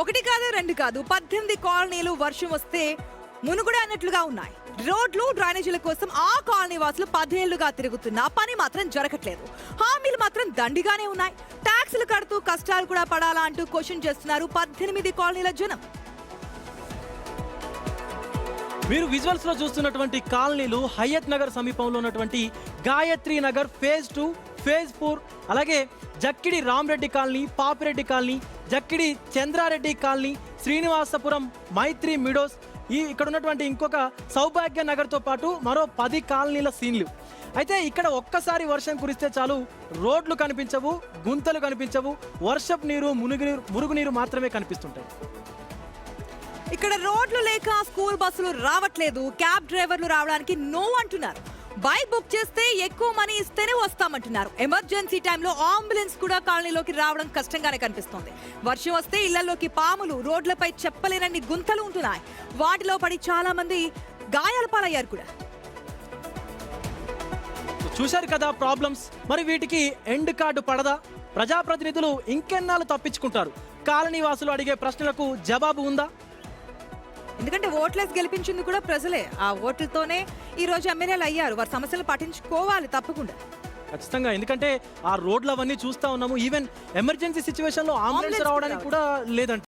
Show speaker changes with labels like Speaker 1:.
Speaker 1: ఒకటి కాదు రెండు కాదు 18 కాలనీలు వర్షం వస్తే మునుగుడే అన్నట్లుగా ఉన్నాయి. రోడ్లు డ్రైనేజీల కోసం ఆ కాలనీ వాసులు 10 ఏళ్లుగా తిరుగుతున్నా పని మాత్రం జరగట్లేదు. హామీలు మాత్రం దండిగానే ఉన్నాయి. ట్యాక్సులు కడుతూ కష్టాలు కూడా పడాలా అంటూ క్వశ్చన్ చేస్తున్నారు 18 కాలనీల జనం.
Speaker 2: మీరు విజువల్స్ లో చూస్తున్నటువంటి కాలనీలు హయత్ నగర్ సమీపంలో ఉన్నటువంటి గాయత్రి నగర్ ఫేజ్ 2, ఫేజ్ 4, అలాగే Jakkidi Ramareddy colony, Papireddy colony, Jakkidi Chandrareddy colony, Srinivasapuram Mythri Meadows, ఇక్కడ ఉన్నటువంటి ఇంకొక సౌభాగ్య నగర్తో పాటు మరో 10 కాలనీల సీన్లు. అయితే ఇక్కడ ఒక్కసారి వర్షం కురిస్తే చాలు రోడ్లు కనిపించవు, గుంతలు కనిపించవు, వర్షపు నీరు మురుగునీరు మాత్రమే కనిపిస్తుంటాయి.
Speaker 1: ఇక్కడ రోడ్లు లేక స్కూల్ బస్సులు రావట్లేదు. క్యాబ్ డ్రైవర్లు రావడానికి నో అంటున్నారు. బైక్ బుక్ చేస్తే ఎక్కువ మనీ ఇస్తేనే వస్తామంటున్నారు. ఎమర్జెన్సీ టైంలో అంబులెన్స్ కూడా కాలనీలోకి రావడం కష్టంగానే కనిపిస్తోంది. వర్షం వస్తే ఇళ్లలోకి పాములు, రోడ్లపై చెప్పలేనన్ని గుంతలు ఉంటున్నాయి. వాటిలో పడి చాలా మంది గాయాల పాలయ్యారు కూడా.
Speaker 2: చూశారు కదా ప్రాబ్లమ్స్. మరి వీటికి ఎండ్ కార్డు పడదా? ప్రజాప్రతినిధులు ఇంకెన్నాళ్ళు తప్పించుకుంటారు? కాలనీ వాసులు అడిగే ప్రశ్నలకు జవాబు ఉందా?
Speaker 1: ఎందుకంటే ఓట్లేసి గెలిపించింది కూడా ప్రజలే. ఆ ఓట్లతోనే ఈ రోజు ఎమ్మెల్యేలు అయ్యారు. వారి సమస్యలు పట్టించుకోవాలి తప్పకుండా.
Speaker 2: ఖచ్చితంగా. ఎందుకంటే ఆ రోడ్లు అవన్నీ చూస్తా ఉన్నాము. ఈవెన్ ఎమర్జెన్సీ సిచ్యువేషన్ లో అంబులెన్స్ రావడానికి కూడా లేదంట.